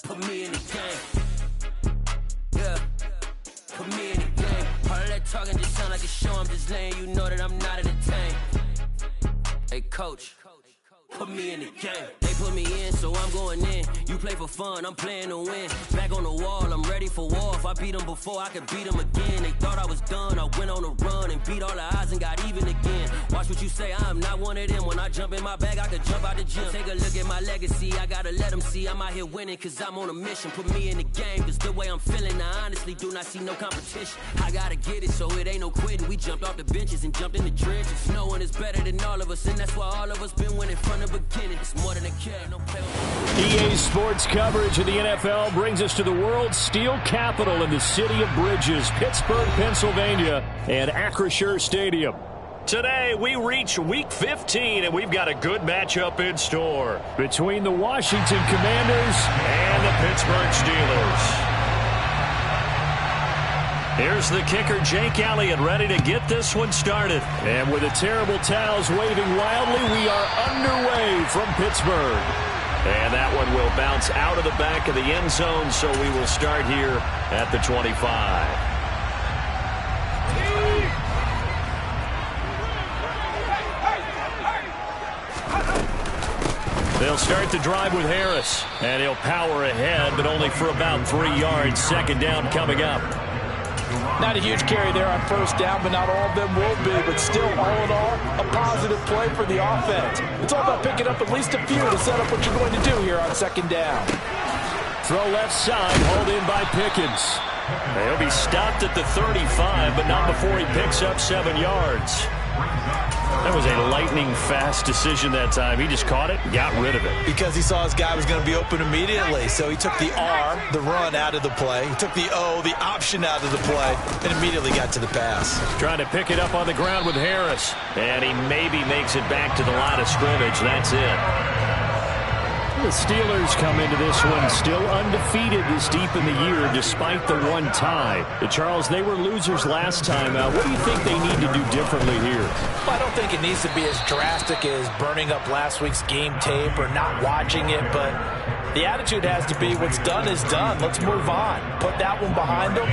Put me in the game. Yeah. Put me in the game. All that talking just sound like a show. I'm just letting you know that I'm not entertained. Hey, coach. Put me in the game. They put me in, so I'm going in. You play for fun, I'm playing to win. Back on the wall, I'm ready for war. If I beat them before, I could beat them again. They thought I was done, I went on a run and beat all the odds and got even again. Watch what you say, I'm not one of them. When I jump in my bag, I could jump out the gym. Take a look at my legacy, I gotta let them see I'm out here winning, cause I'm on a mission. Put me in the game, cause the way I'm feeling, I honestly do not see no competition. I gotta get it, so it ain't no quitting. We jumped off the benches and jumped in the trenches. No one is better than all of us, and that's why all of us been winning from the beginning. It's more than a kid, no play. EA Sports coverage of the NFL brings us to the world's steel capital in the city of bridges, Pittsburgh, Pennsylvania, and Acrisure Stadium. Today, we reach Week 15, and we've got a good matchup in store between the Washington Commanders and the Pittsburgh Steelers. Here's the kicker, Jake Elliott, ready to get this one started. And with the terrible towels waving wildly, we are underway from Pittsburgh. And that one will bounce out of the back of the end zone, so we will start here at the 25. They'll start the drive with Harris, and he'll power ahead, but only for about 3 yards. Second down coming up. Not a huge carry there on first down, but not all of them will be. But still, all in all, a positive play for the offense. It's all about picking up at least a few to set up what you're going to do here on second down. Throw left side, hauled in by Pickens. He'll be stopped at the 35, but not before he picks up 7 yards. That was a lightning-fast decision that time. He just caught it and got rid of it. Because he saw his guy was going to be open immediately. So he took the R, the run, out of the play. He took the O, the option, out of the play, and immediately got to the pass. Trying to pick it up on the ground with Harris. And he maybe makes it back to the line of scrimmage. That's it. The Steelers come into this one still undefeated this deep in the year despite the one tie. Charles, they were losers last time. What do you think they need to do differently here? Well, I don't think it needs to be as drastic as burning up last week's game tape or not watching it, but the attitude has to be what's done is done. Let's move on. Put that one behind them,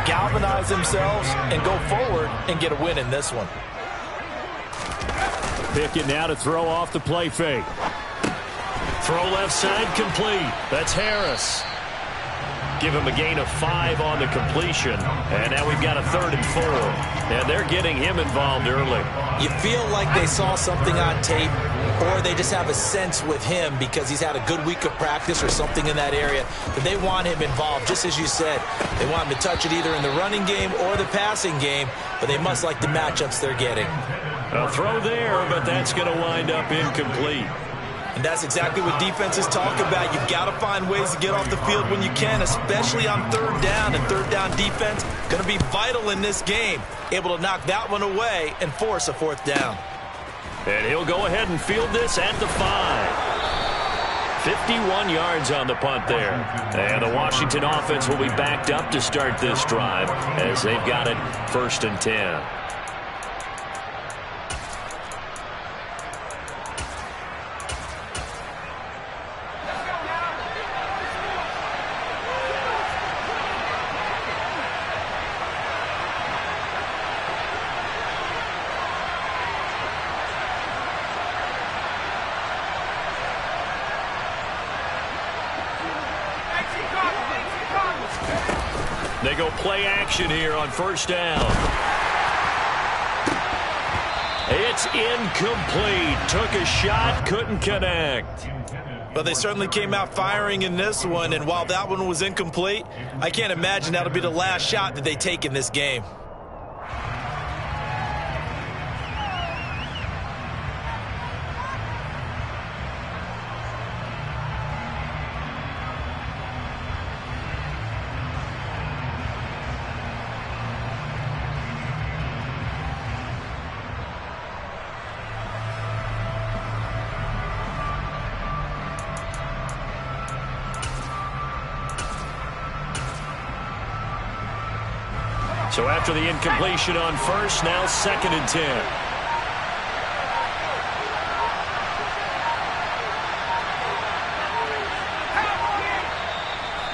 galvanize themselves, and go forward and get a win in this one. Pickett now to throw off the play fake. Throw left side complete. That's Harris. Give him a gain of 5 on the completion. And now we've got a 3rd and 4. And they're getting him involved early. You feel like they saw something on tape, or they just have a sense with him because he's had a good week of practice or something in that area that they want him involved. Just as you said, they want him to touch it either in the running game or the passing game, but they must like the matchups they're getting. A throw there, but that's going to wind up incomplete. And that's exactly what defenses talk about. You've got to find ways to get off the field when you can, especially on third down. And third down defense going to be vital in this game. Able to knock that one away and force a 4th down. And he'll go ahead and field this at the 5. 51 yards on the punt there. And the Washington offense will be backed up to start this drive as they've got it 1st and 10. They go play action here on 1st down. It's incomplete. Took a shot, couldn't connect. But they certainly came out firing in this one, and while that one was incomplete, I can't imagine that'll be the last shot that they take in this game. So after the incompletion on 1st, now 2nd and 10.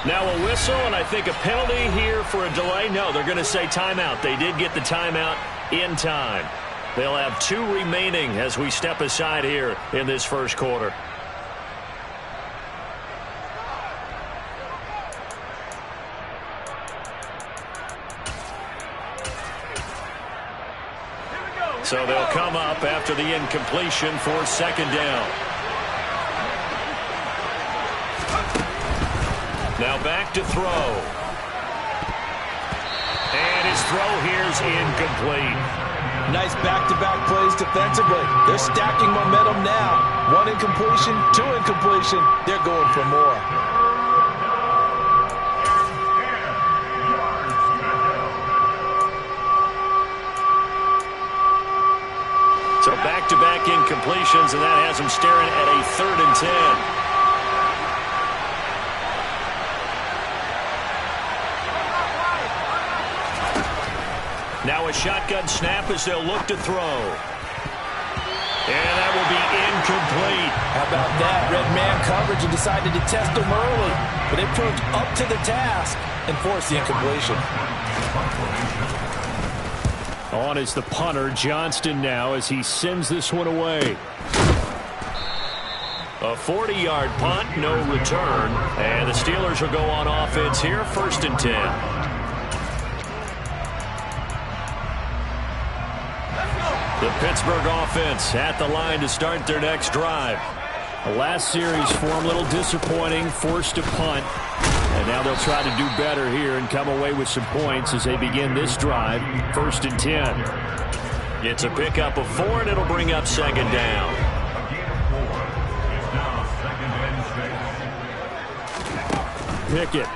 Now a whistle, and I think a penalty here for a delay. No, they're going to say timeout. They did get the timeout in time. They'll have 2 remaining as we step aside here in this first quarter. So they'll come up after the incompletion for second down. Now back to throw. And his throw here's incomplete. Nice back-to-back plays defensively. They're stacking momentum now. 1 incompletion, 2 incompletion. They're going for more. So back-to-back incompletions, and that has them staring at a 3rd and 10. Now a shotgun snap as they'll look to throw. And that will be incomplete. How about that? Red man coverage and decided to test them early. But they proved up to the task and forced the incompletion. On is the punter, Johnston, now as he sends this one away. A 40-yard punt, no return. And the Steelers will go on offense here, 1st and 10. The Pittsburgh offense at the line to start their next drive. The last series for them a little disappointing, forced to punt. And now they'll try to do better here and come away with some points as they begin this drive, 1st and 10. It's a pickup of 4, and it'll bring up second down. Pickett.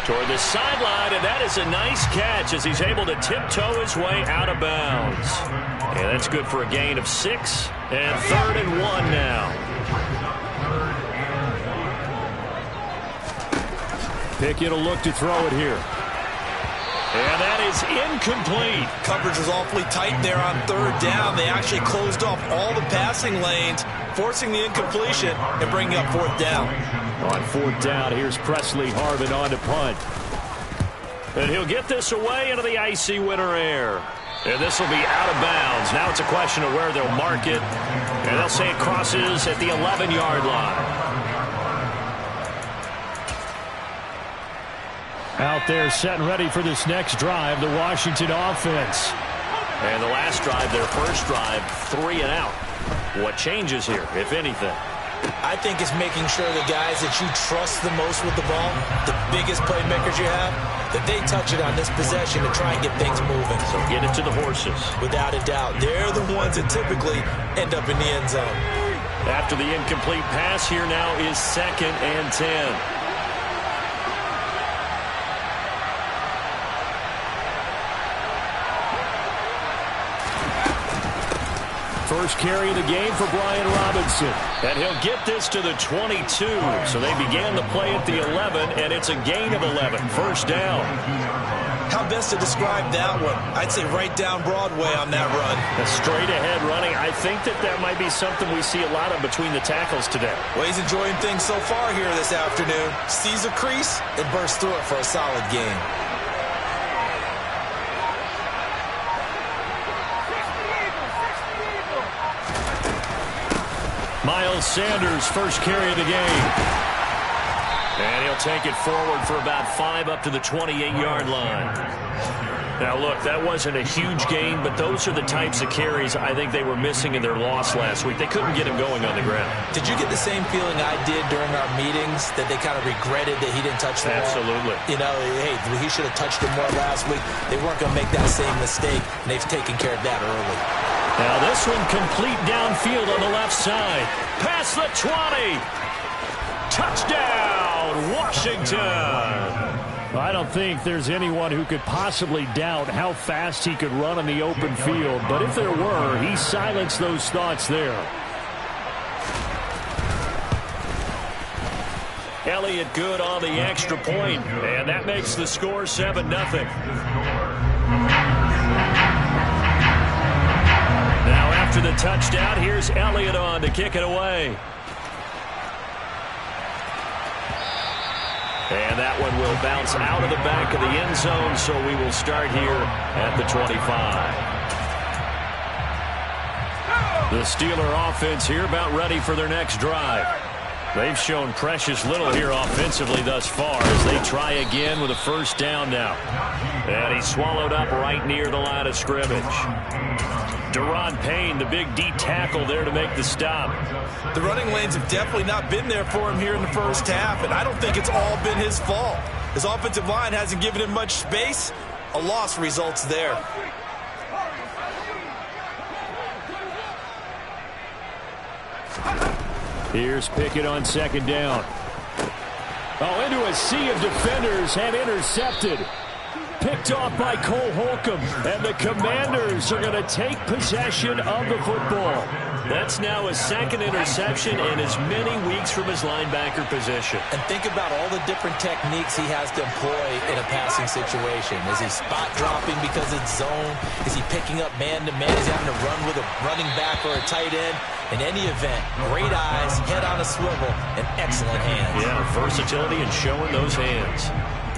Toward the sideline, and that is a nice catch as he's able to tiptoe his way out of bounds. And that's good for a gain of 6, and 3rd and 1 now. Pickett will look to throw it here. And that is incomplete. Coverage was awfully tight there on 3rd down. They actually closed off all the passing lanes, forcing the incompletion and bringing up 4th down. On 4th down, here's Presley Harvin on to punt. And he'll get this away into the icy winter air. And this will be out of bounds. Now it's a question of where they'll mark it. And they'll say it crosses at the 11-yard line. Out there set and ready for this next drive, the Washington offense. And the last drive, their first drive, 3 and out. What changes here, if anything? I think it's making sure the guys that you trust the most with the ball, the biggest playmakers you have, that they touch it on this possession to try and get things moving. So get it to the horses. Without a doubt. They're the ones that typically end up in the end zone. After the incomplete pass, here now is 2nd and 10. First carry of the game for Brian Robinson. And he'll get this to the 22. So they began the play at the 11, and it's a gain of 11. 1st down. How best to describe that one? I'd say right down Broadway on that run. A straight-ahead running. I think that might be something we see a lot of between the tackles today. Well, he's enjoying things so far here this afternoon. Sees a crease and bursts through it for a solid gain. Miles Sanders, first carry of the game. And he'll take it forward for about 5 up to the 28-yard line. Now, look, that wasn't a huge gain, but those are the types of carries I think they were missing in their loss last week. They couldn't get him going on the ground. Did you get the same feeling I did during our meetings, that they kind of regretted that he didn't touch the ball? Absolutely. You know, hey, he should have touched it more last week. They weren't going to make that same mistake, and they've taken care of that early. Now this one complete downfield on the left side. Past the 20. Touchdown, Washington. I don't think there's anyone who could possibly doubt how fast he could run on the open field. But if there were, he silenced those thoughts there. Elliott good on the extra point, and that makes the score 7-0. Now after the touchdown, here's Elliott on to kick it away. And that one will bounce out of the back of the end zone, so we will start here at the 25. The Steeler offense here about ready for their next drive. They've shown precious little here offensively thus far as they try again with a first down now. And he's swallowed up right near the line of scrimmage. Daron Payne, the big D tackle there to make the stop. The running lanes have definitely not been there for him here in the first half, and I don't think it's all been his fault. His offensive line hasn't given him much space. A loss results there. Here's Pickett on second down. Oh, into a sea of defenders and intercepted. Picked off by Cole Holcomb, and the Commanders are going to take possession of the football. That's now his second interception in as many weeks from his linebacker position. And think about all the different techniques he has to employ in a passing situation. Is he spot dropping because it's zone? Is he picking up man-to-man? Is he having to run with a running back or a tight end? In any event, great eyes, head on a swivel, and excellent hands. Yeah, versatility and showing those hands.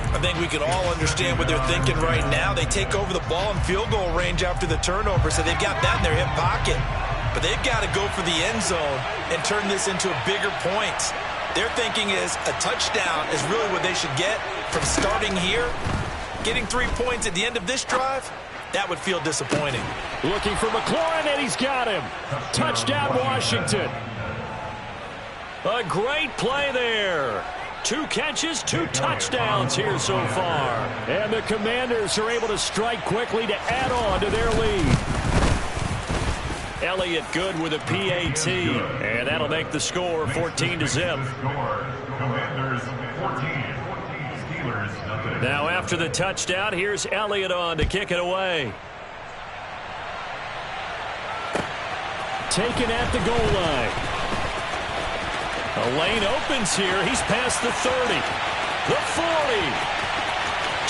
I think we can all understand what they're thinking right now. They take over the ball in field goal range after the turnover, so they've got that in their hip pocket. But they've got to go for the end zone and turn this into a bigger point. Their thinking is a touchdown is really what they should get from starting here. Getting 3 points at the end of this drive, that would feel disappointing. Looking for McLaurin, and he's got him. Touchdown, Washington. A great play there. 2 catches, 2 touchdowns here so far. And the Commanders are able to strike quickly to add on to their lead. Elliott good with a PAT, and that'll make the score 14-0. Now after the touchdown, here's Elliott on to kick it away. Taken at the goal line. A lane opens here. He's past the 30, the 40,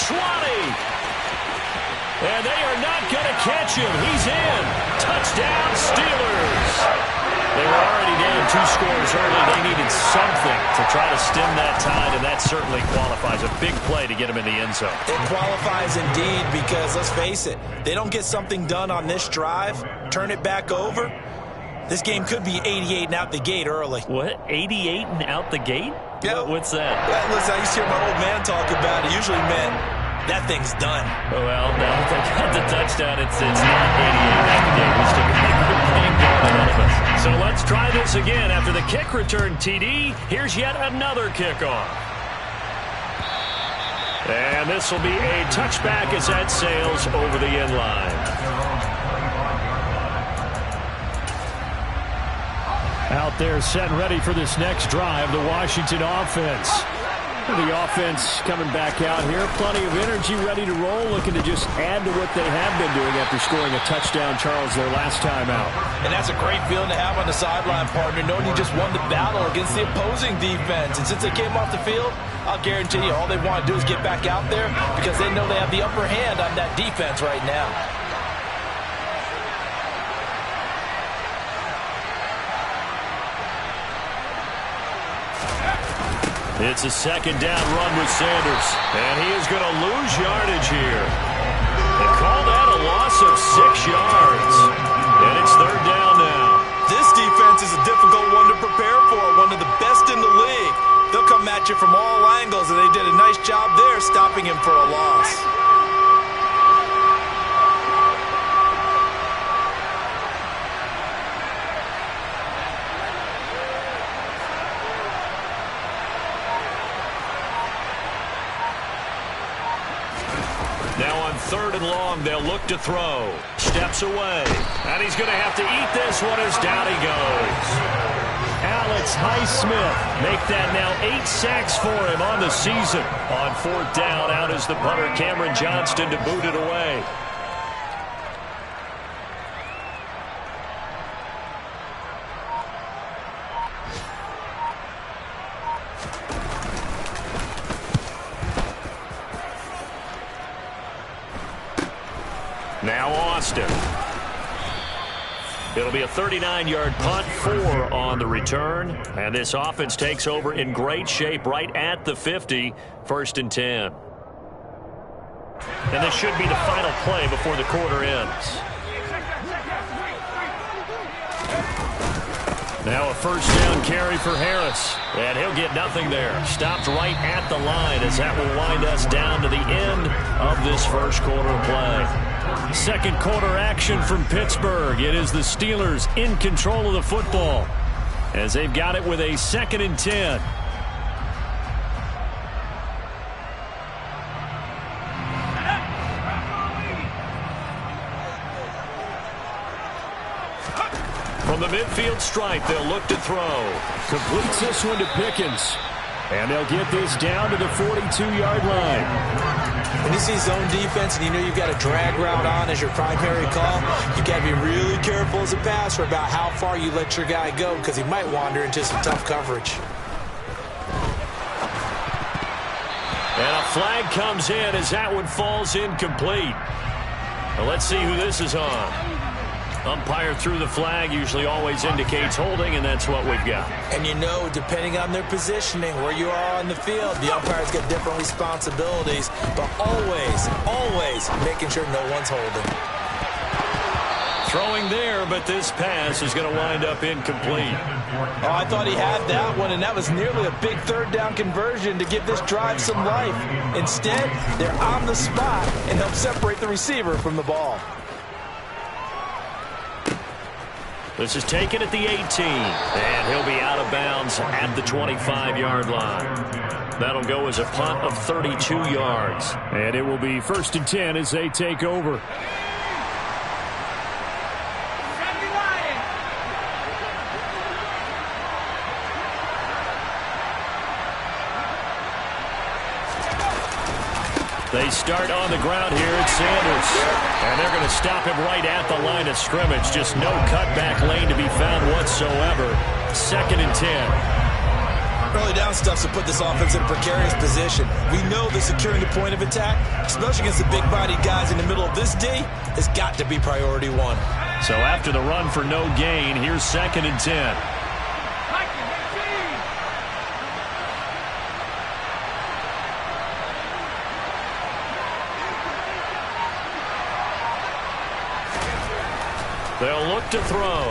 20. And they are not going to catch him. He's in. Touchdown, Steelers. They were already down 2 scores early. They needed something to try to stem that tide, and that certainly qualifies. A big play to get him in the end zone. It qualifies indeed because, let's face it, they don't get something done on this drive, turn it back over, this game could be 88 and out the gate early. What? 88 and out the gate? Yeah. What's that? Yeah, listen, I used to hear my old man talk about it. Usually meant that thing's done. Well, now that they got the touchdown, it's not 88 out the gate. We still got a good game going ahead of us. So let's try this again. After the kick return TD, here's yet another kickoff. And this will be a touchback as that sails over the end line. Out there set and ready for this next drive, the Washington offense. The offense coming back out here. Plenty of energy, ready to roll, looking to just add to what they have been doing after scoring a touchdown, Charles, their last time out. And that's a great feeling to have on the sideline, partner, knowing you just won the battle against the opposing defense. And since they came off the field, I'll guarantee you all they want to do is get back out there because they know they have the upper hand on that defense right now. It's a second down run with Sanders, and he is going to lose yardage here. They call that a loss of 6 yards, and it's third down now. This defense is a difficult one to prepare for, one of the best in the league. They'll come at you from all angles, and they did a nice job there stopping him for a loss. Now on 3rd and long, they'll look to throw. Steps away. And he's going to have to eat this one as down he goes. Alex Highsmith make that now 8 sacks for him on the season. On 4th down, out is the punter Cameron Johnston to boot it away. Now Austin. It'll be a 39-yard punt, 4 on the return. And this offense takes over in great shape right at the 50, 1st and 10. And this should be the final play before the quarter ends. Now a first down carry for Harris. And he'll get nothing there. Stopped right at the line as that will wind us down to the end of this first quarter of play. Second quarter action from Pittsburgh. It is the Steelers in control of the football as they've got it with a 2nd and 10. From the midfield stripe, they'll look to throw. Completes this one to Pickens. And they'll get this down to the 42-yard line. When you see zone defense and you know you've got a drag route on as your primary call, you've got to be really careful as a passer about how far you let your guy go because he might wander into some tough coverage. And a flag comes in as that one falls incomplete. Well, let's see who this is on. Umpire threw the flag, usually always indicates holding, and that's what we've got. And you know, depending on their positioning, where you are on the field, the umpires get different responsibilities, but always making sure no one's holding. Throwing there, but this pass is going to wind up incomplete. Oh, I thought he had that one, and that was nearly a big third down conversion to give this drive some life. Instead, they're on the spot and help separate the receiver from the ball. This is taken at the 18, and he'll be out of bounds at the 25-yard line. That'll go as a punt of 32 yards. And it will be 1st and 10 as they take over. They start on the ground here at Sanders. And they're going to stop him right at the line of scrimmage. Just no cutback lane to be found whatsoever. 2nd and 10. Early down stuff to put this offense in a precarious position. We know that securing the point of attack, especially against the big-bodied guys in the middle of this D, has got to be priority one. So after the run for no gain, here's 2nd and 10. They'll look to throw.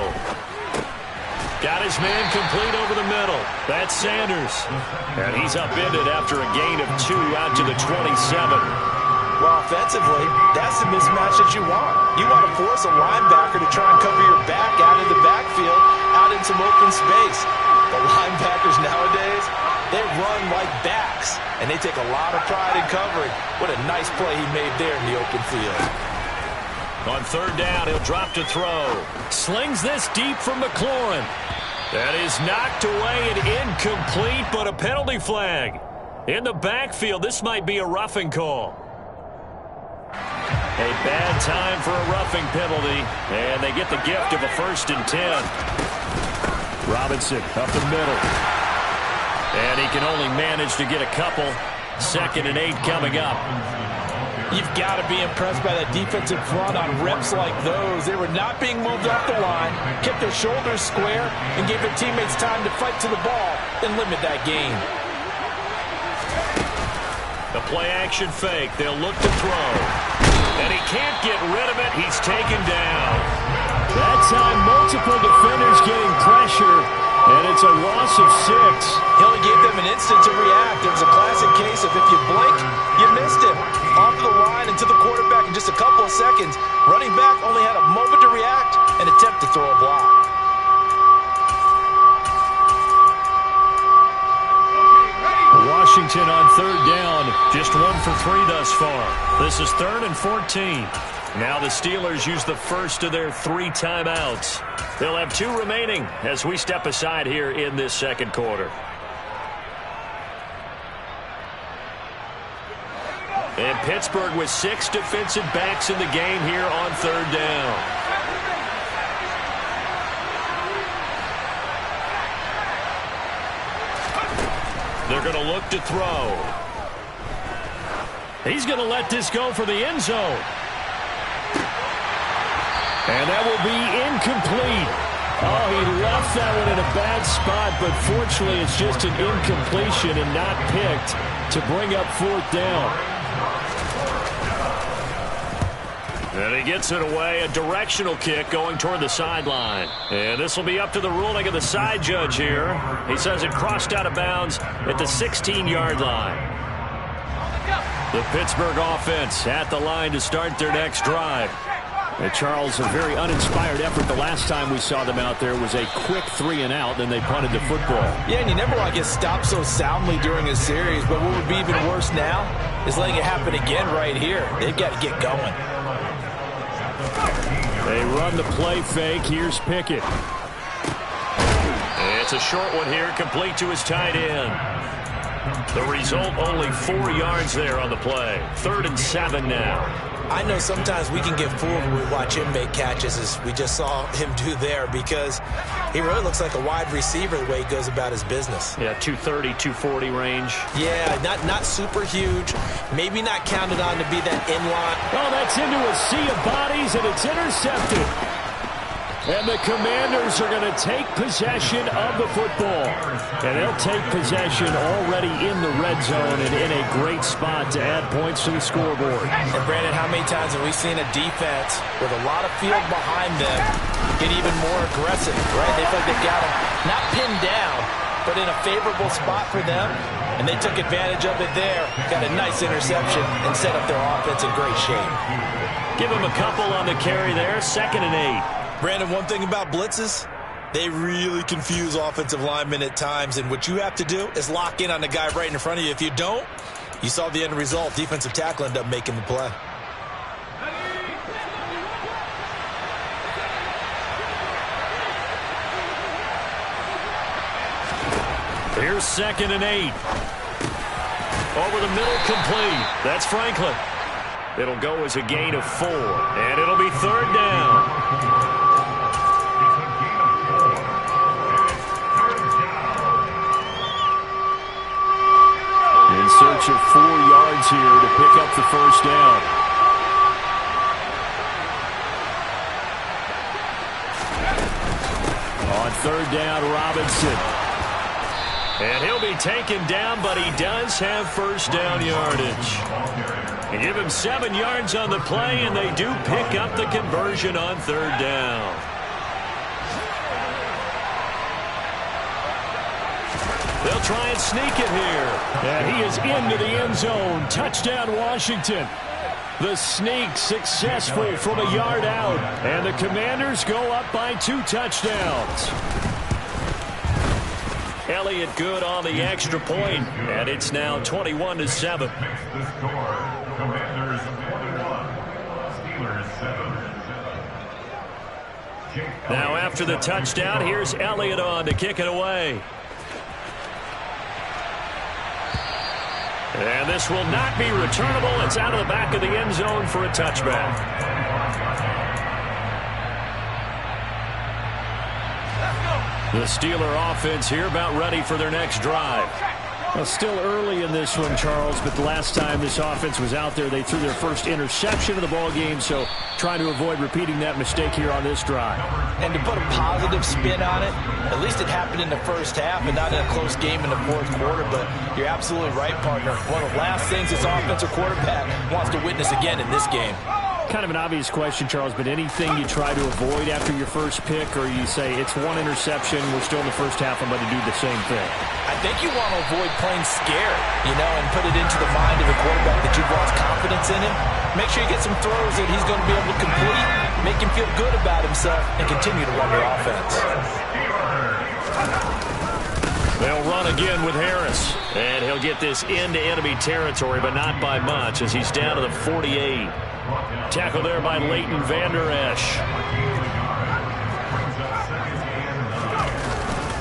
Got his man complete over the middle. That's Sanders. And he's upended after a gain of 2 out to the 27. Well, offensively, that's the mismatch that you want. You want to force a linebacker to try and cover your back out of the backfield, out in some open space. The linebackers nowadays, they run like backs, and they take a lot of pride in covering. What a nice play he made there in the open field. On 3rd down, he'll drop to throw. Slings this deep from McLaurin. That is knocked away and incomplete, but a penalty flag. In the backfield, this might be a roughing call. A bad time for a roughing penalty, and they get the gift of a 1st and 10. Robinson up the middle. And he can only manage to get a couple. 2nd and 8 coming up. You've got to be impressed by that defensive front on reps like those. They were not being moved off the line, kept their shoulders square, and gave their teammates time to fight to the ball and limit that gain. The play-action fake. They'll look to throw. And he can't get rid of it. He's taken down. That time, multiple defenders getting pressure, and it's a loss of 6. He only gave them an instant to react. It was a classic case of if you blink, you missed him. Off the line and to the quarterback in just a couple of seconds. Running back only had a moment to react and attempt to throw a block. Washington on 3rd down. Just 1 for 3 thus far. This is 3rd and 14. Now the Steelers use the first of their 3 timeouts. They'll have 2 remaining as we step aside here in this second quarter. And Pittsburgh with 6 defensive backs in the game here on 3rd down. They're going to look to throw. He's going to let this go for the end zone. And that will be incomplete. Oh, he left that one in a bad spot, but fortunately it's just an incompletion and not picked to bring up 4th down. And he gets it away, a directional kick going toward the sideline. And this will be up to the ruling of the side judge here. He says it crossed out of bounds at the 16-yard line. The Pittsburgh offense at the line to start their next drive. And Charles, a very uninspired effort the last time we saw them out there was a quick 3-and-out, then they punted the football. Yeah, and you never want to get stopped so soundly during a series, but what would be even worse now is letting it happen again right here. They've got to get going. They run the play fake. Here's Pickett. It's a short one here, complete to his tight end. The result, only 4 yards there on the play. 3rd and 7 now. I know sometimes we can get fooled when we watch him make catches, as we just saw him do there, because he really looks like a wide receiver the way he goes about his business. Yeah, 230, 240 range. Yeah, not super huge. Maybe not counted on to be that in-line. Oh, that's into a sea of bodies, and it's intercepted. And the Commanders are going to take possession of the football. And they'll take possession already in the red zone and in a great spot to add points to the scoreboard. And Brandon, how many times have we seen a defense with a lot of field behind them get even more aggressive, right? They feel like they've got them not pinned down, but in a favorable spot for them. And they took advantage of it there. Got a nice interception and set up their offense in great shape. Give them a couple on the carry there. 2nd and 8. Brandon, one thing about blitzes, they really confuse offensive linemen at times, and what you have to do is lock in on the guy right in front of you. If you don't, you saw the end result. Defensive tackle ended up making the play. Here's 2nd and 8. Over the middle, complete. That's Franklin. It'll go as a gain of 4, and it'll be 3rd down. In search of 4 yards here to pick up the 1st down. On 3rd down, Robinson. And he'll be taken down, but he does have 1st down yardage. And give him 7 yards on the play, and they do pick up the conversion on 3rd down. They'll try and sneak it here. And he is into the end zone. Touchdown, Washington. The sneak successful from a yard out. And the Commanders go up by 2 touchdowns. Elliott good on the extra point. And it's now 21-7. Now after the touchdown, here's Elliott on to kick it away. And this will not be returnable. It's out of the back of the end zone for a touchback. The Steeler offense here about ready for their next drive. Well, still early in this one, Charles, but the last time this offense was out there, they threw their first interception of the ball game, so trying to avoid repeating that mistake here on this drive. And to put a positive spin on it, at least it happened in the first half and not in a close game in the 4th quarter, but you're absolutely right, partner. One of the last things this offensive quarterback wants to witness again in this game. Kind of an obvious question, Charles, but anything you try to avoid after your first pick, or you say it's 1 interception, we're still in the first half, I'm going to do the same thing? I think you want to avoid playing scared, and put it into the mind of a quarterback that you've lost confidence in him. Make sure you get some throws that he's going to be able to complete, make him feel good about himself, and continue to run your offense. They'll run again with Harris, and he'll get this into enemy territory, but not by much, as he's down to the 48. Tackle there by Leighton Vander Esch.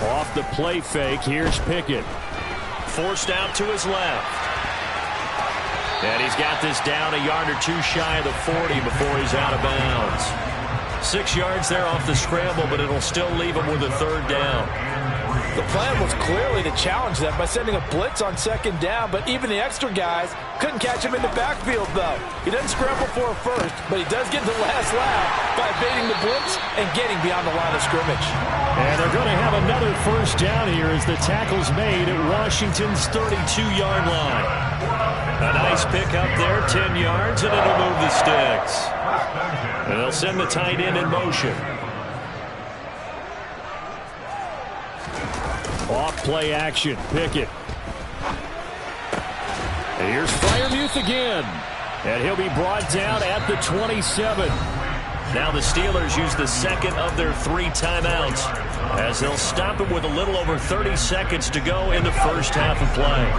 Off the play fake, here's Pickett. Forced out to his left. And he's got this down a yard or 2 shy of the 40 before he's out of bounds. 6 yards there off the scramble, but it'll still leave him with a 3rd down. The plan was clearly to challenge them by sending a blitz on second down, but even the extra guys couldn't catch him in the backfield, though. He doesn't scramble for a first, but he does get the last laugh by evading the blitz and getting beyond the line of scrimmage. And they're going to have another first down here as the tackle's made at Washington's 32-yard line. A nice pick up there, 10 yards, and it'll move the sticks. And they'll send the tight end in motion. Off play action, Pickett. And here's Freiermuth again. And he'll be brought down at the 27. Now the Steelers use the second of their 3 timeouts as they'll stop him with a little over 30 seconds to go in the first half of play.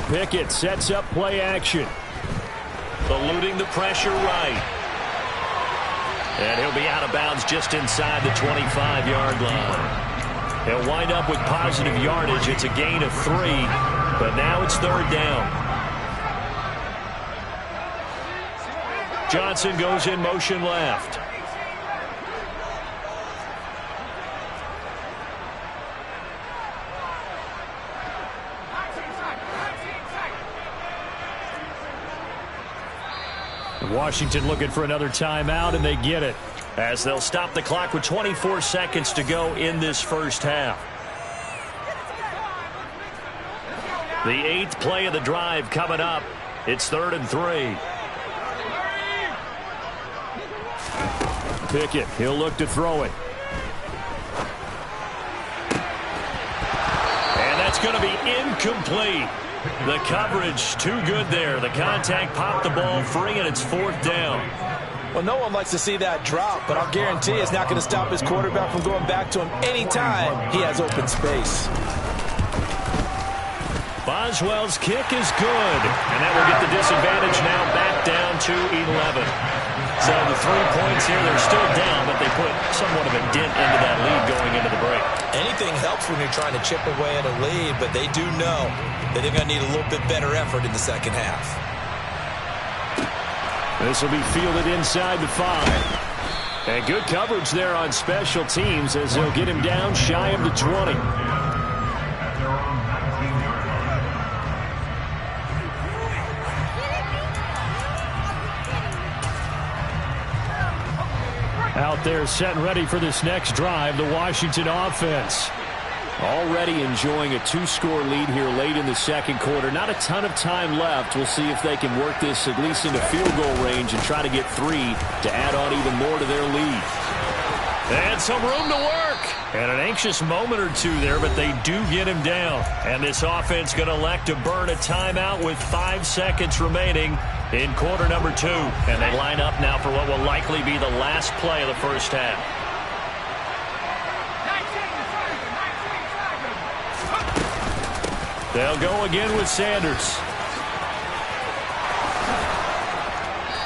Pickett sets up play action. Eluding the pressure right. And he'll be out of bounds just inside the 25-yard line. He'll wind up with positive yardage. It's a gain of 3, but now it's third down. Johnson goes in motion left. Washington looking for another timeout, and they get it as they'll stop the clock with 24 seconds to go in this first half. The 8th play of the drive coming up. It's 3rd and 3. Pickett, he'll look to throw it. And that's going to be incomplete. The coverage too good there. The contact popped the ball free, and it's 4th down. Well, no one likes to see that drop, but I'll guarantee it's not going to stop his quarterback from going back to him anytime he has open space. Boswell's kick is good, and that will get the disadvantage now back down to 11. So the 3 points here, they're still down, but they put somewhat of a dent into that lead going into the break. Anything helps when you're trying to chip away at a lead, but they do know that they're going to need a little bit better effort in the second half. This will be fielded inside the 5. And good coverage there on special teams as they'll get him down shy of the 20. Out there set and ready for this next drive, the Washington offense. Already enjoying a 2-score lead here late in the second quarter. Not a ton of time left. We'll see if they can work this at least into field goal range and try to get 3 to add on even more to their lead. And some room to work. And an anxious moment or two there, but they do get him down. And this offense going to elect to burn a timeout with 5 seconds remaining in quarter number 2. And they line up now for what will likely be the last play of the first half. They'll go again with Sanders.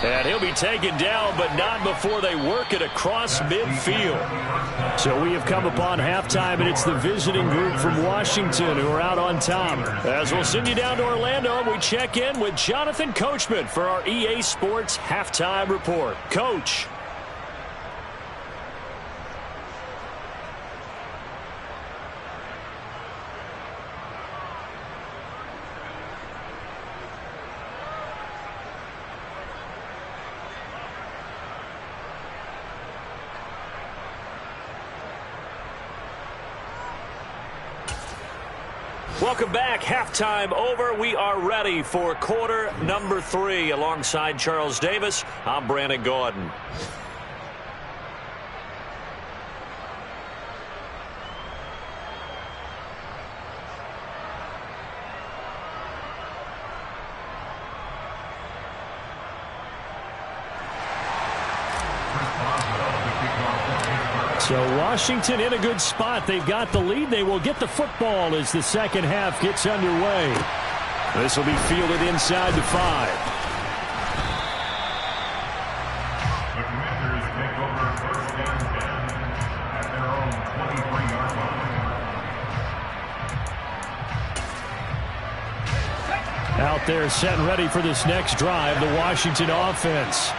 And he'll be taken down, but not before they work it across midfield. So we have come upon halftime, and it's the visiting group from Washington who are out on top. As we'll send you down to Orlando, and we check in with Jonathan Coachman for our EA Sports Halftime Report. Coach. Welcome back. Halftime over. We are ready for quarter number 3. Alongside Charles Davis, I'm Brandon Gaudin. So Washington in a good spot. They've got the lead. They will get the football as the second half gets underway. This will be fielded inside the 5. The Commanders take over first and 10 at their own 23-yard line. Out They're set and ready for this next drive, the Washington offense.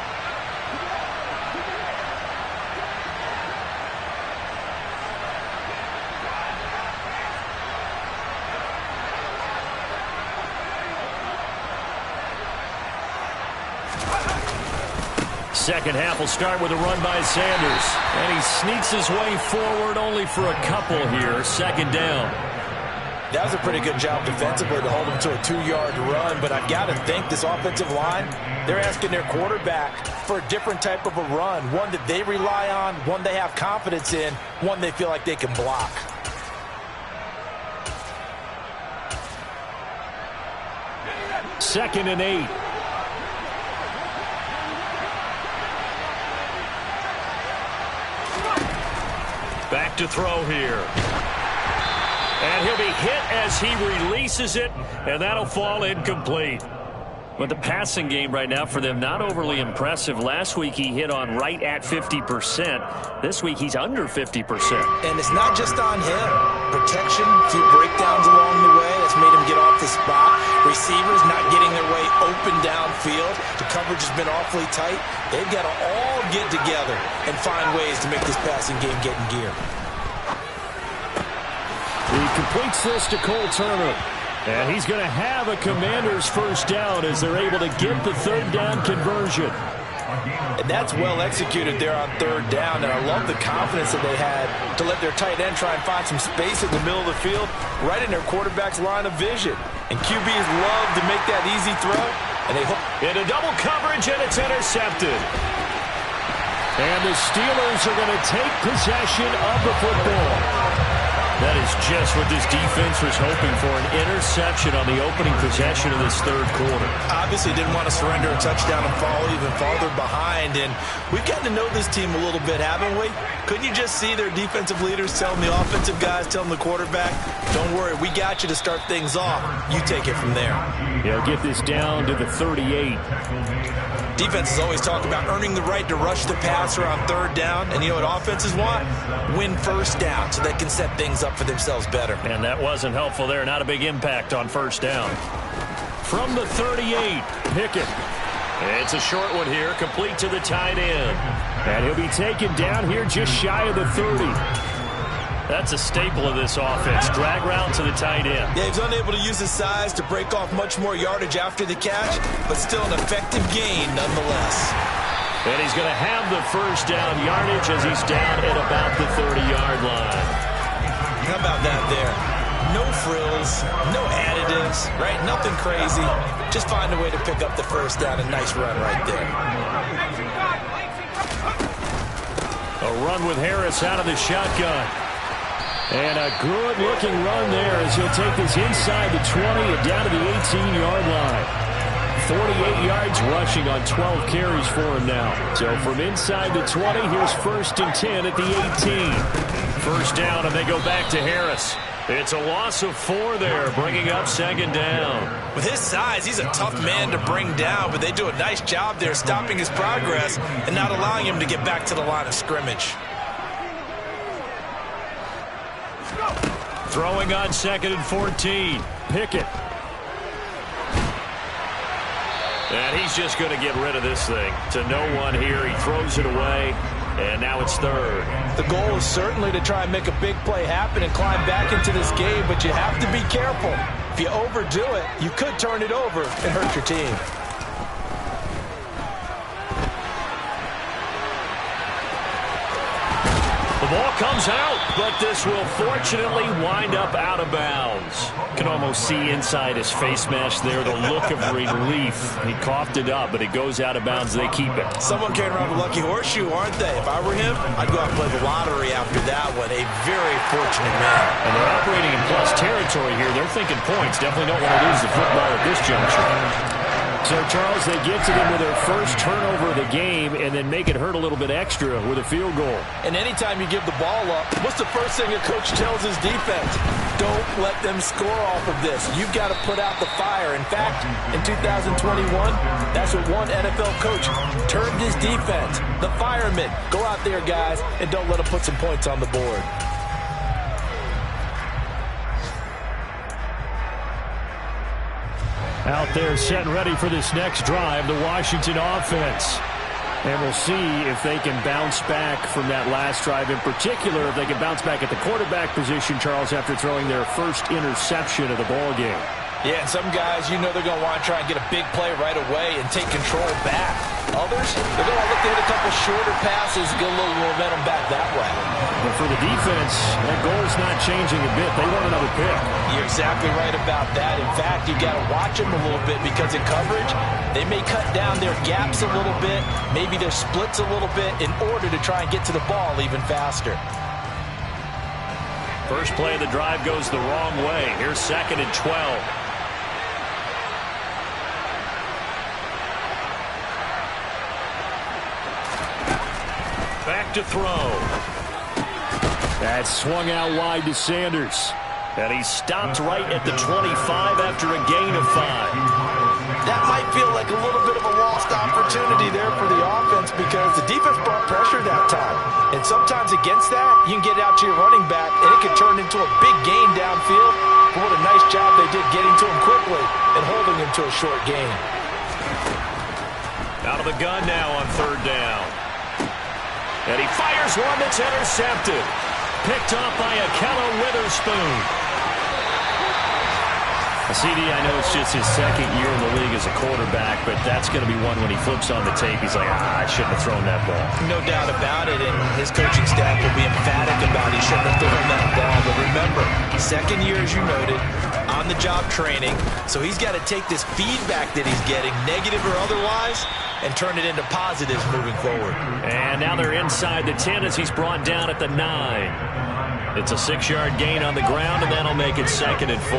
Second half will start with a run by Sanders. And he sneaks his way forward only for a couple here. Second down. That was a pretty good job defensively to hold him to a 2-yard run, but I've got to think this offensive line, they're asking their quarterback for a different type of a run, one that they rely on, one they have confidence in, one they feel like they can block. Second and 8. Back to throw here. And he'll be hit as he releases it, and that'll fall incomplete. But the passing game right now for them, not overly impressive. Last week he hit on right at 50%. This week he's under 50%. And it's not just on him. Protection, a few breakdowns along the way. That's made him get off the spot. Receivers not getting their way open downfield. The coverage has been awfully tight. They've got to all get together and find ways to make this passing game get in gear. He completes this to Cole Turner. And he's going to have a Commanders first down as they're able to get the third down conversion. And that's well executed there on third down. And I love the confidence that they had to let their tight end try and find some space in the middle of the field, right in their quarterback's line of vision. And QBs love to make that easy throw. And they hook into double coverage, and it's intercepted. And the Steelers are going to take possession of the football. That is just what this defense was hoping for, an interception on the opening possession of this third quarter. Obviously didn't want to surrender a touchdown and fall even farther behind. And we've gotten to know this team a little bit, haven't we? Couldn't you just see their defensive leaders telling the offensive guys, telling the quarterback, don't worry, we got you to start things off. You take it from there. He'll get this down to the 38. Defenses always talk about earning the right to rush the passer on third down. And you know what offenses want? Win first down so they can set things up for themselves better. And that wasn't helpful there. Not a big impact on first down. From the 38, Pickett. It's a short one here, complete to the tight end. And he'll be taken down here just shy of the 30. That's a staple of this offense. Drag route to the tight end. Yeah, he's unable to use his size to break off much more yardage after the catch, but still an effective gain nonetheless. And he's going to have the first down yardage as he's down at about the 30-yard line. How about that there? No frills, no additives, right? Nothing crazy. Just find a way to pick up the first down. A nice run right there. A run with Harris out of the shotgun. And a good-looking run there as he'll take this inside the 20 and down to the 18-yard line. 48 yards rushing on 12 carries for him now. So from inside the 20, here's 1st and 10 at the 18. First down, and they go back to Harris. It's a loss of 4 there, bringing up 2nd down. With his size, he's a tough man to bring down, but they do a nice job there stopping his progress and not allowing him to get back to the line of scrimmage. Throwing on 2nd and 14. Pickett. And he's just going to get rid of this thing. To no one here. He throws it away. And now it's 3rd. The goal is certainly to try and make a big play happen and climb back into this game, but you have to be careful. If you overdo it, you could turn it over and hurt your team. The ball comes out, but this will fortunately wind up out of bounds. You can almost see inside his face mask there the look of relief. He coughed it up, but it goes out of bounds. They keep it. Someone carrying around a lucky horseshoe, aren't they? If I were him, I'd go out and play the lottery after that one. A very fortunate man. And they're operating in plus territory here. They're thinking points. Definitely don't want to lose the football at this juncture. So, Charles, they get to them with their first turnover of the game and then make it hurt a little bit extra with a field goal. And anytime you give the ball up, what's the first thing a coach tells his defense? Don't let them score off of this. You've got to put out the fire. In fact, in 2021, that's what one NFL coach termed his defense. The firemen. Go out there, guys, and don't let them put some points on the board. Out there set and ready for this next drive, the Washington offense. And we'll see if they can bounce back from that last drive. In particular, if they can bounce back at the quarterback position, Charles, after throwing their first interception of the ball game. Yeah, and some guys, you know they're going to want to try and get a big play right away and take control back. Others, they're going to look to hit a couple shorter passes, get a little momentum back that way. But for the defense, that goal's not changing a bit. They want another pick. You're exactly right about that. In fact, you got to watch them a little bit because in coverage, they may cut down their gaps a little bit, maybe their splits a little bit in order to try and get to the ball even faster. First play of the drive goes the wrong way. Here's 2nd and 12. Back to throw. That swung out wide to Sanders. And he stopped right at the 25 after a gain of 5. That might feel like a little bit of a lost opportunity there for the offense because the defense brought pressure that time. And sometimes against that, you can get out to your running back, and it can turn into a big gain downfield. But what a nice job they did getting to him quickly and holding him to a short gain. Out of the gun now on 3rd down. And he fires one that's intercepted. Picked off by Ahkello Witherspoon. CD, I know it's just his 2nd year in the league as a quarterback, but that's going to be one when he flips on the tape. He's like, I shouldn't have thrown that ball. No doubt about it, and his coaching staff will be emphatic about he shouldn't have thrown that ball. But remember, 2nd year, as you noted, on-the-job training, so he's got to take this feedback that he's getting, negative or otherwise, and turn it into positives moving forward. And now they're inside the 10 as he's brought down at the 9. It's a 6-yard gain on the ground, and that'll make it 2nd and 4.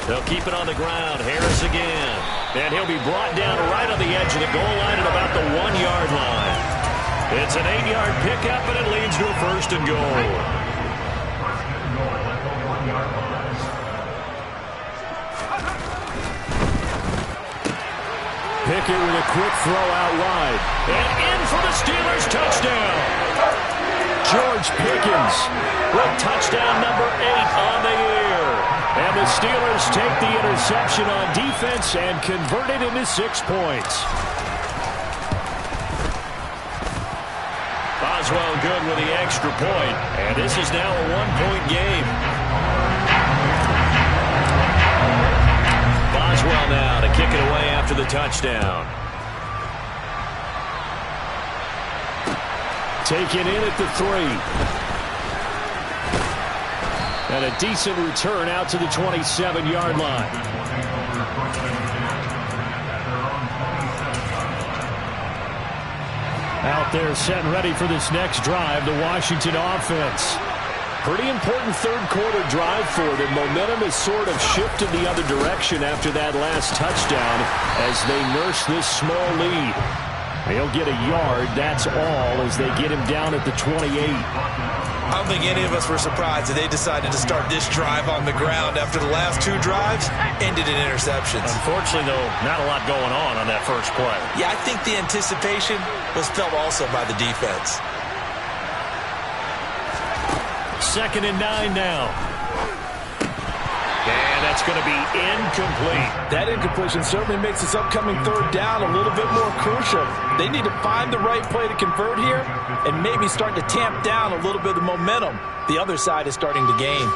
They'll keep it on the ground. Harris again. And he'll be brought down right on the edge of the goal line at about the 1-yard line. It's an 8-yard pickup, and it leads to a 1st and goal. Pickett with a quick throw out wide. And in for the Steelers touchdown. George Pickens with touchdown number 8 on the year. And the Steelers take the interception on defense and convert it into 6 points. Boswell good with the extra point. And this is now a 1-point game. Boswell now to kick it away after the touchdown. Taken in at the 3. And a decent return out to the 27-yard line. Out there set and ready for this next drive, the Washington offense. Pretty important 3rd quarter drive for them. Momentum has sort of shifted the other direction after that last touchdown as they nurse this small lead. They'll get a yard, that's all, as they get him down at the 28. I don't think any of us were surprised that they decided to start this drive on the ground after the last 2 drives ended in interceptions. Unfortunately, though, not a lot going on that first play. Yeah, I think the anticipation was felt also by the defense. 2nd and 9 now. And that's going to be incomplete. That incompletion certainly makes this upcoming 3rd down a little bit more crucial. They need to find the right play to convert here and maybe start to tamp down a little bit of the momentum the other side is starting to gain.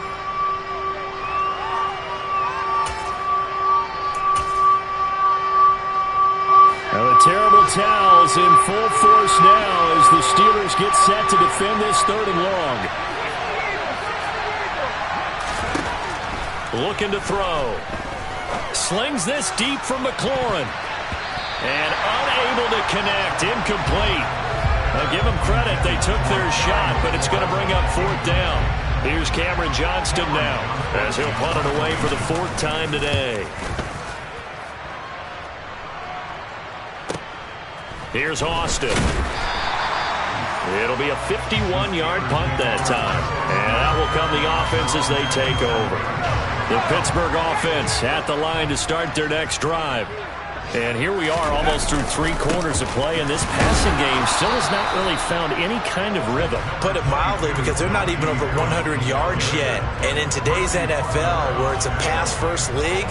Now the terrible towels in full force now as the Steelers get set to defend this 3rd and long. Looking to throw. Slings this deep from McLaurin. And unable to connect. Incomplete. Now give them credit. They took their shot, but it's going to bring up 4th down. Here's Cameron Johnston now as he'll punt it away for the 4th time today. Here's Austin. It'll be a 51-yard punt that time. And that will come the offense as they take over. The Pittsburgh offense at the line to start their next drive. And here we are almost through 3 quarters of play, and this passing game still has not really found any kind of rhythm. Put it mildly, because they're not even over 100 yards yet. And in today's NFL, where it's a pass-first league,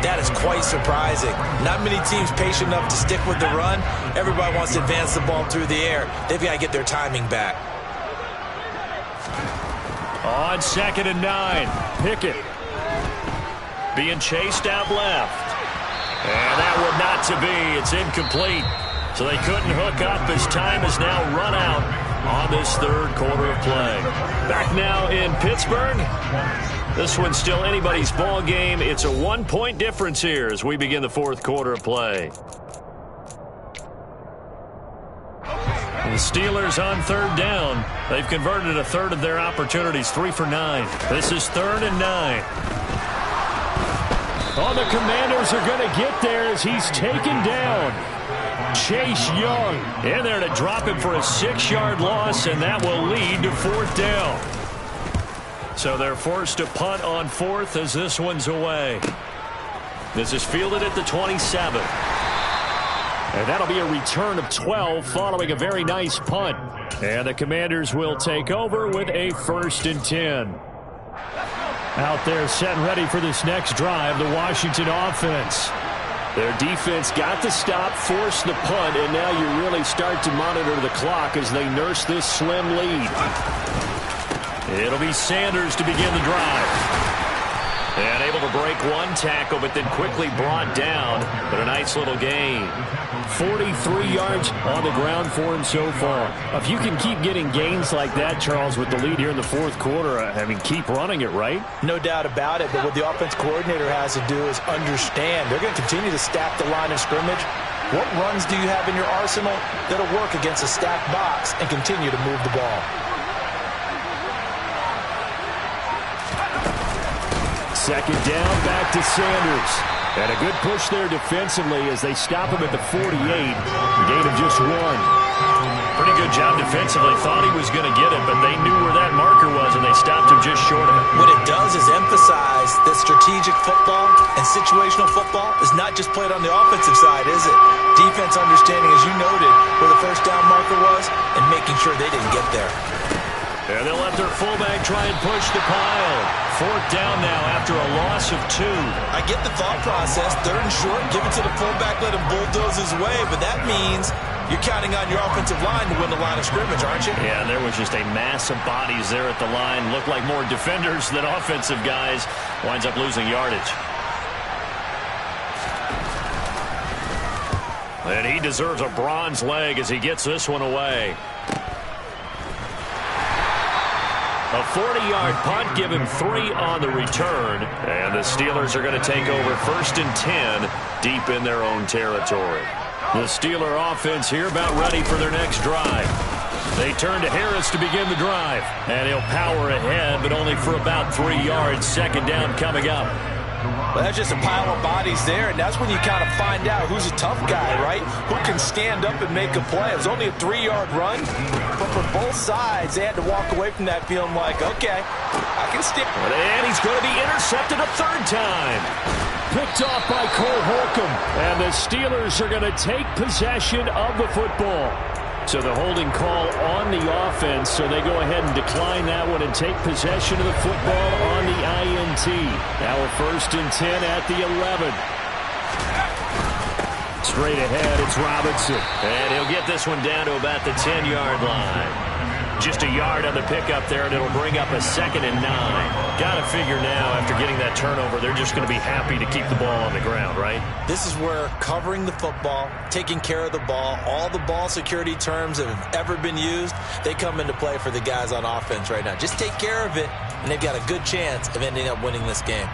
that is quite surprising. Not many teams patient enough to stick with the run. Everybody wants to advance the ball through the air. They've got to get their timing back. On 2nd and 9, Pickett being chased out left. And that would not to be. It's incomplete. So they couldn't hook up as time is now run out on this 3rd quarter of play. Back now in Pittsburgh. This one's still anybody's ball game. It's a 1-point difference here as we begin the 4th quarter of play. The Steelers on 3rd down. They've converted a third of their opportunities, 3 for 9. This is 3rd and 9. Oh, the Commanders are going to get there as he's taken down. Chase Young in there to drop him for a 6-yard loss, and that will lead to 4th down. So they're forced to punt on 4th as this one's away. This is fielded at the 27. And that'll be a return of 12 following a very nice punt. And the Commanders will take over with a 1st and 10. Out there set and ready for this next drive, the Washington offense. Their defense got the stop, forced the punt, and now you really start to monitor the clock as they nurse this slim lead. It'll be Sanders to begin the drive. And able to break one tackle, but then quickly brought down. But a nice little gain. 43 yards on the ground for him so far. If you can keep getting gains like that, Charles, with the lead here in the 4th quarter, I mean, keep running it, right? No doubt about it, but what the offense coordinator has to do is understand. They're going to continue to stack the line of scrimmage. What runs do you have in your arsenal that'll work against a stacked box and continue to move the ball? 2nd down, back to Sanders. And a good push there defensively as they stop him at the 48. Gain of just 1. Pretty good job defensively. Thought he was going to get it, but they knew where that marker was, and they stopped him just short of it. What it does is emphasize that strategic football and situational football is not just played on the offensive side, is it? Defense understanding, as you noted, where the 1st down marker was and making sure they didn't get there. And they'll let their fullback try and push the pile. 4th down now after a loss of 2. I get the thought process. 3rd and short, give it to the fullback, let him bulldoze his way. But that means you're counting on your offensive line to win the line of scrimmage, aren't you? Yeah, and there was just a mass of bodies there at the line. Looked like more defenders than offensive guys. Winds up losing yardage. And he deserves a bronze leg as he gets this one away. A 40-yard punt, give him 3 on the return. And the Steelers are going to take over 1st and 10 deep in their own territory. The Steeler offense here about ready for their next drive. They turn to Harris to begin the drive. And he'll power ahead, but only for about 3 yards. 2nd down coming up. Well, that's just a pile of bodies there, and that's when you kind of find out who's a tough guy, right? Who can stand up and make a play. It was only a 3-yard run, but for both sides, they had to walk away from that feeling like, okay, I can stick. And he's going to be intercepted a 3rd time. Picked off by Cole Holcomb, and the Steelers are going to take possession of the football. So the holding call on the offense, so they go ahead and decline that one and take possession of the football on the INT. Now a 1st and 10 at the 11. Straight ahead, it's Robinson. And he'll get this one down to about the 10-yard line. Just a yard on the pickup there, and it'll bring up a 2nd and 9. Got to figure now, after getting that turnover, they're just going to be happy to keep the ball on the ground, right? This is where covering the football, taking care of the ball, all the ball security terms that have ever been used, they come into play for the guys on offense right now. Just take care of it, and they've got a good chance of ending up winning this game.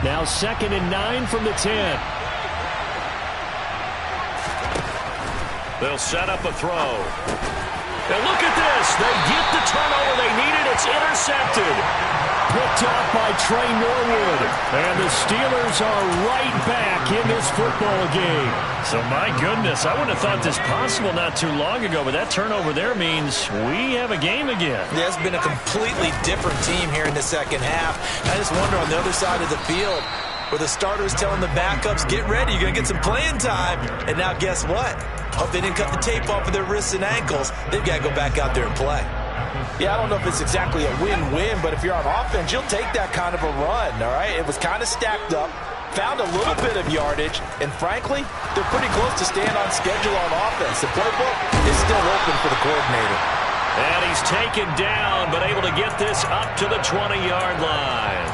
Now 2nd and 9 from the 10. They'll set up a throw. And look at this. They get the turnover they needed. It's intercepted. Picked off by Trey Norwood. And the Steelers are right back in this football game. So, my goodness, I wouldn't have thought this possible not too long ago, but that turnover there means we have a game again. Yeah, it's been a completely different team here in the 2nd half. I just wonder on the other side of the field, where the starter's telling the backups, get ready, you're going to get some playing time. And now guess what? Hope they didn't cut the tape off of their wrists and ankles. They've got to go back out there and play. Yeah, I don't know if it's exactly a win-win, but if you're on offense, you'll take that kind of a run, all right? It was kind of stacked up, found a little bit of yardage, and frankly, they're pretty close to staying on schedule on offense. The playbook is still open for the coordinator. And he's taken down, but able to get this up to the 20-yard line.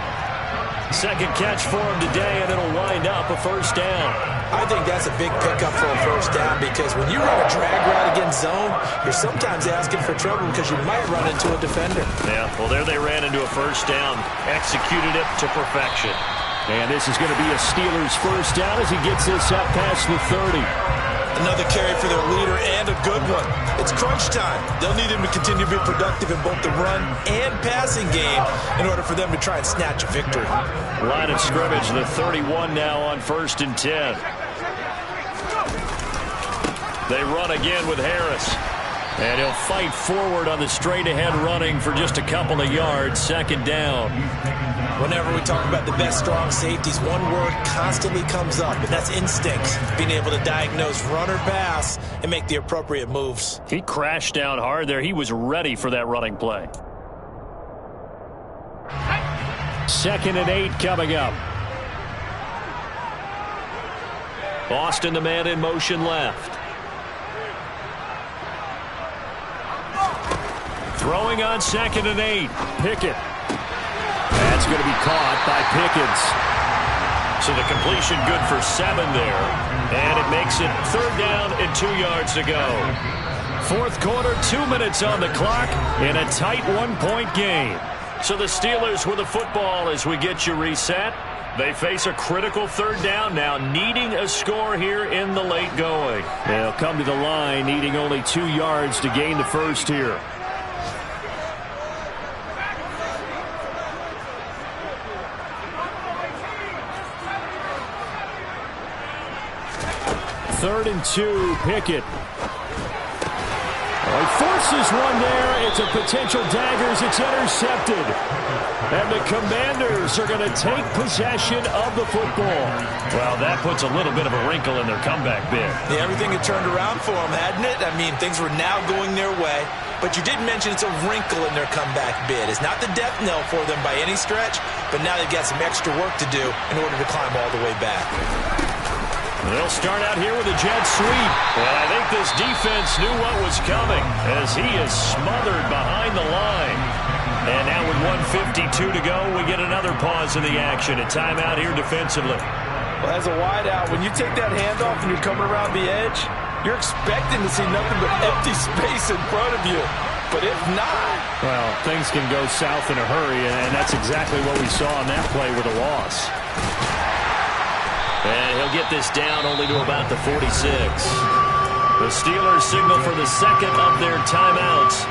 Second catch for him today, and it'll wind up a first down. I think that's a big pickup for a first down because when you run a drag route against zone, you're sometimes asking for trouble because you might run into a defender. Yeah, well, there they ran into a first down, executed it to perfection. And this is going to be a Steelers first down as he gets this up past the 30. Another carry for their leader and a good one. It's crunch time. They'll need him to continue to be productive in both the run and passing game in order for them to try and snatch a victory. Line of scrimmage, the 31 now on 1st and 10. They run again with Harris. And he'll fight forward on the straight-ahead running for just a couple of yards. Second down. Whenever we talk about the best strong safeties, one word constantly comes up, and that's instincts. Being able to diagnose run or pass and make the appropriate moves. He crashed down hard there. He was ready for that running play. 2nd and 8 coming up. Austin, the man in motion left. Throwing on 2nd and 8. Pickett. That's going to be caught by Pickens. So the completion good for 7 there. And it makes it 3rd down and 2 yards to go. 4th quarter, 2 minutes on the clock in a tight 1-point game. So the Steelers with the football as we get you reset. They face a critical 3rd down now, needing a score here in the late going. They'll come to the line needing only 2 yards to gain the first here. Third and 2, Pickett. He forces one there. It's a potential dagger as it's intercepted. And the Commanders are going to take possession of the football. Well, that puts a little bit of a wrinkle in their comeback bid. Yeah, everything had turned around for them, hadn't it? I mean, things were now going their way. But you did mention it's a wrinkle in their comeback bid. It's not the death knell for them by any stretch, but now they've got some extra work to do in order to climb all the way back. They'll start out here with a jet sweep. And I think this defense knew what was coming as he is smothered behind the line. And now with 1:52 to go, we get another pause in the action. A timeout here defensively. Well, as a wideout, when you take that handoff and you're coming around the edge, you're expecting to see nothing but empty space in front of you. But if not... Well, things can go south in a hurry, and that's exactly what we saw on that play with a loss. And he'll get this down only to about the 46. The Steelers signal for the second of their timeouts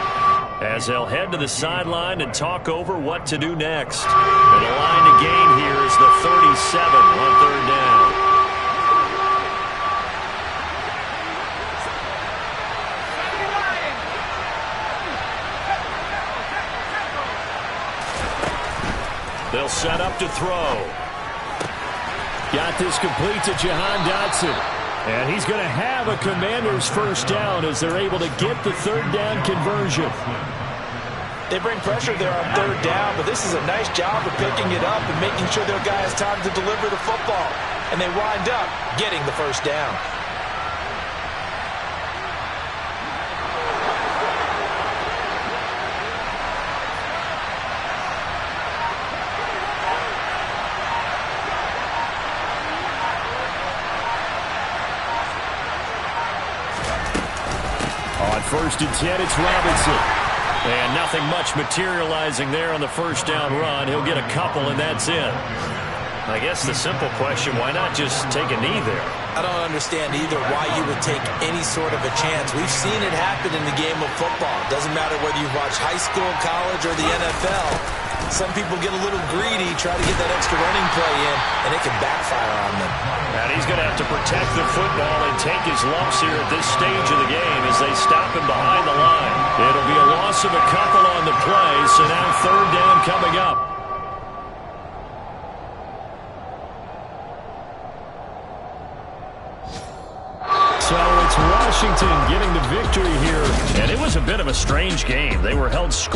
as they'll head to the sideline and talk over what to do next. And the line to gain here is the 37 on 3rd down. They'll set up to throw. Got this complete to Jahan Dotson. And he's going to have a Commanders first down as they're able to get the 3rd down conversion. They bring pressure there on 3rd down, but this is a nice job of picking it up and making sure their guy has time to deliver the football. And they wind up getting the first down. On 1st and 10, it's Robinson. And nothing much materializing there on the first down run. He'll get a couple, and that's it. I guess the simple question, why not just take a knee there? I don't understand either why you would take any sort of a chance. We've seen it happen in the game of football. Doesn't matter whether you watch high school, college, or the NFL. Some people get a little greedy, try to get that extra running play in, and it can backfire on them. And he's going to have to protect the football and take his lumps here at this stage of the game as they stop him behind the line. It'll be a loss of a couple on the play, so now 3rd down coming up. It's Washington getting the victory here. And it was a bit of a strange game. They were held scoreless.